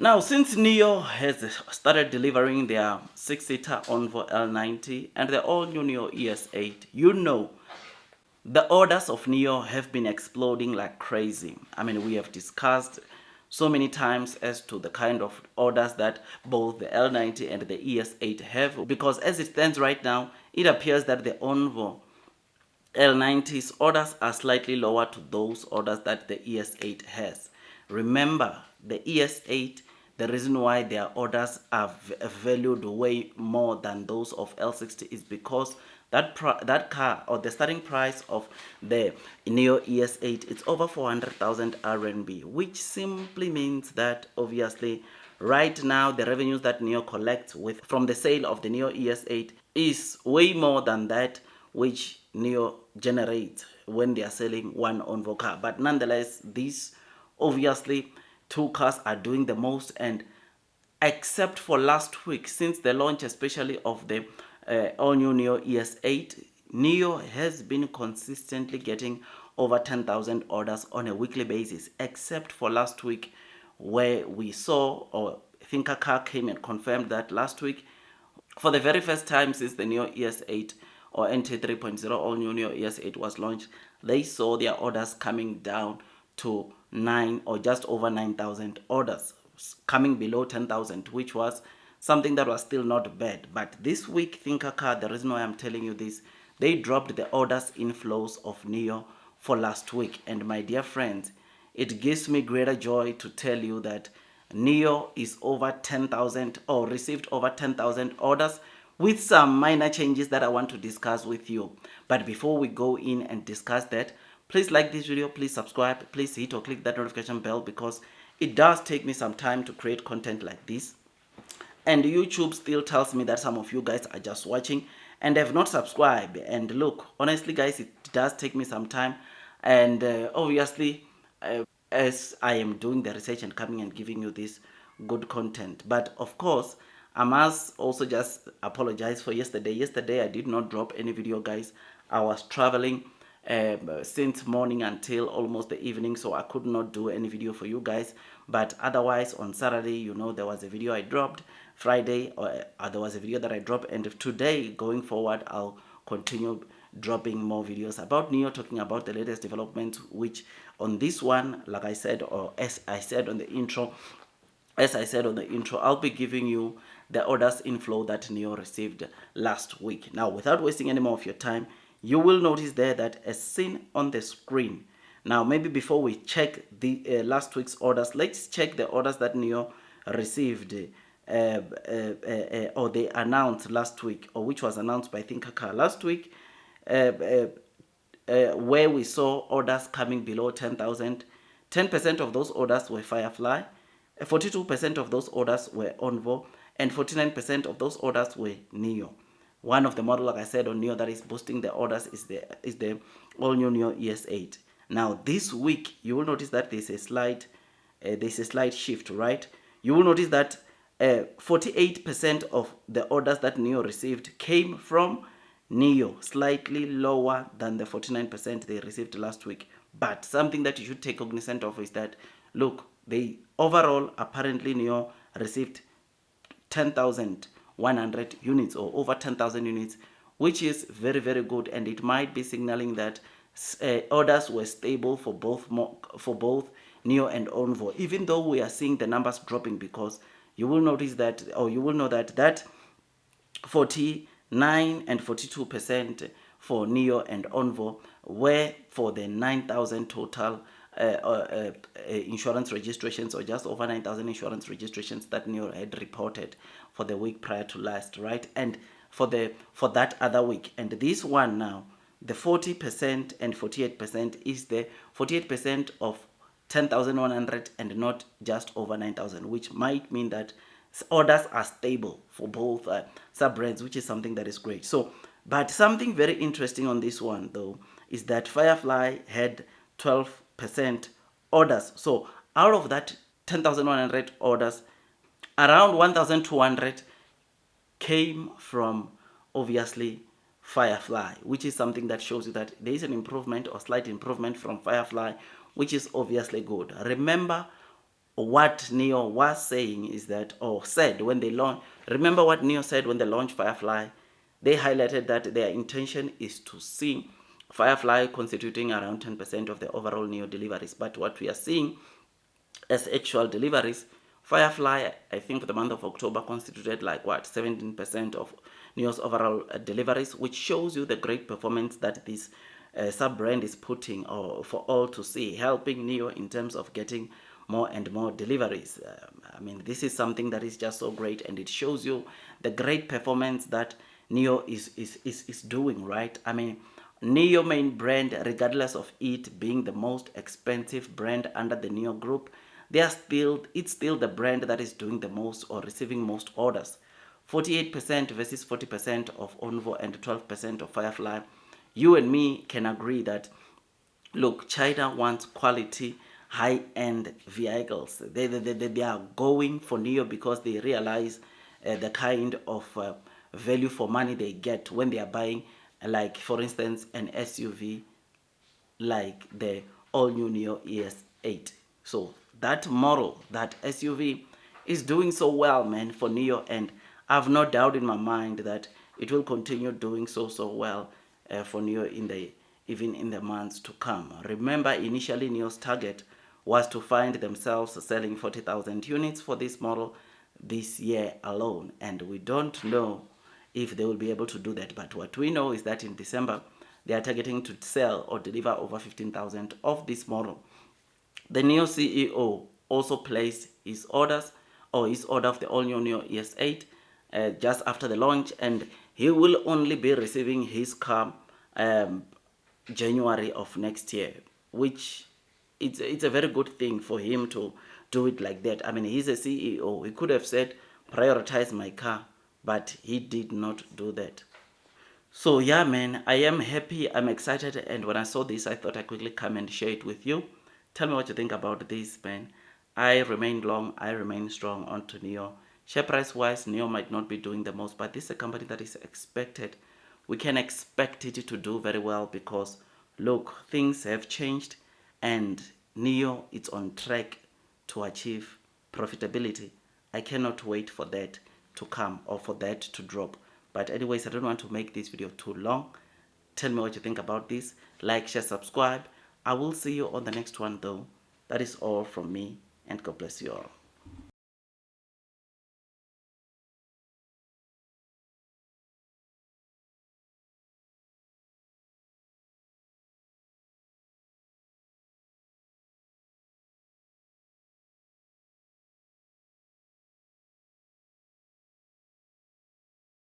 Now, since NIO has started delivering their 6-seater Onvo L90 and the all-new NIO ES8, you know the orders of NIO have been exploding like crazy. I mean, we have discussed so many times as to the kind of orders that both the L90 and the ES8 have, because as it stands right now, it appears that the Onvo L90's orders are slightly lower to those orders that the ES8 has. Remember, the ES8, the reason why their orders are valued way more than those of L60 is because that car, or the starting price of the Neo ES8, it's over 400,000 RMB, which simply means that obviously right now the revenues that Neo collects from the sale of the Neo ES8 is way more than that which Neo generates when they are selling one Onvo car. But nonetheless, these obviously two cars are doing the most, and except for last week, since the launch especially of the all-new Neo ES8, Neo has been consistently getting over 10,000 orders on a weekly basis, except for last week where we saw, or I think a car came and confirmed that last week, for the very first time since the Neo ES8 or NT 3.0 all-new Neo ES8 was launched, they saw their orders coming down to 9 or just over 9,000 orders, coming below 10,000, which was something that was still not bad. But this week, Thinker Car, the reason why I'm telling you this, they dropped the orders inflows of Neo for last week. And my dear friends, it gives me greater joy to tell you that Neo is over 10,000 or received over 10,000 orders, with some minor changes that I want to discuss with you. But before we go in and discuss that, please like this video, please subscribe, please hit or click that notification bell, because it does take me some time to create content like this. And YouTube still tells me that some of you guys are just watching and have not subscribed. And look, honestly guys, it does take me some time. And obviously, as I am doing the research and coming and giving you this good content. But of course, I must also just apologize for yesterday. Yesterday, I did not drop any video, guys. I was traveling since morning until almost the evening, so I could not do any video for you guys. But otherwise, on Saturday, you know, there was a video I dropped. Friday, there was a video that I dropped. And today, going forward, I'll continue dropping more videos about Neo, talking about the latest developments, which on this one, like I said, or as I said on the intro, I'll be giving you the orders inflow that Neo received last week. Now, without wasting any more of your time, you will notice there that as seen on the screen. Now, maybe before we check the last week's orders, let's check the orders that Neo received or they announced last week, or which was announced by Thinker Car last week, where we saw orders coming below 10,000. 10% of those orders were Firefly, 42% of those orders were Onvo, and 49% of those orders were Neo. One of the model, like I said, on Neo that is boosting the orders is the all-new Neo ES8. Now, this week, you will notice that there's a slight shift, right? You will notice that 48% of the orders that Neo received came from Neo, slightly lower than the 49% they received last week. But something that you should take cognizance of is that, look, they overall, apparently Neo received 10,100 units, or over 10,000 units, which is very, very good, and it might be signaling that orders were stable for both Neo and Onvo, even though we are seeing the numbers dropping, because you will notice that, or you will know that 49 and 42% for Neo and Onvo were for the 9,000 total insurance registrations, or just over 9,000 insurance registrations that Neo had reported for the week prior to last, right? And for that other week. And this one now, the 40% and 48% is the 48% of 10,100 and not just over 9,000, which might mean that orders are stable for both sub-brands, which is something that is great. So, but something very interesting on this one, though, is that Firefly had 12% orders. So, out of that 10,100 orders, around 1,200 came from, obviously, Firefly, which is something that shows you that there is an improvement or slight improvement from Firefly, which is obviously good. Remember, what Neo was saying is that, or said when they launched, remember what Neo said when they launched Firefly? They highlighted that their intention is to see Firefly constituting around 10% of the overall Neo deliveries. But what we are seeing as actual deliveries, Firefly, I think for the month of October, constituted like what, 17% of Neo's overall deliveries, which shows you the great performance that this sub-brand is putting for all to see, helping Neo in terms of getting more and more deliveries. I mean, this is something that is just so great, and it shows you the great performance that Neo is doing, right? I mean, Neo main brand, regardless of it being the most expensive brand under the Neo group, it's still the brand that is doing the most or receiving most orders. 48% versus 40% of Onvo and 12% of Firefly. You and me can agree that, look, China wants quality, high-end vehicles. They are going for Neo because they realize the kind of value for money they get when they are buying, like, for instance, an SUV like the all-new Neo ES8. So that model, that SUV, is doing so well, man, for Neo, and I have no doubt in my mind that it will continue doing so well for Neo even in the months to come. Remember, initially Neo's target was to find themselves selling 40,000 units for this model this year alone, and we don't know if they will be able to do that. But what we know is that in December, they are targeting to sell or deliver over 15,000 of this model. The Neo CEO also placed his orders, or his order of the all-new Neo ES8 just after the launch, and he will only be receiving his car January of next year, which it's a very good thing for him to do it like that. I mean, he's a CEO. He could have said, prioritize my car, but he did not do that. So yeah, man, I am happy, I'm excited, and when I saw this, I thought I'd quickly come and share it with you. Tell me what you think about this, man. I remain long, I remain strong onto Neo. Share price wise, Neo might not be doing the most, but this is a company that is expected. We can expect it to do very well because, look, things have changed, and Neo is on track to achieve profitability. I cannot wait for that to come or for that to drop. But anyways, I don't want to make this video too long. Tell me what you think about this. Like, share, subscribe. I will see you on the next one though. That is all from me, and God bless you all.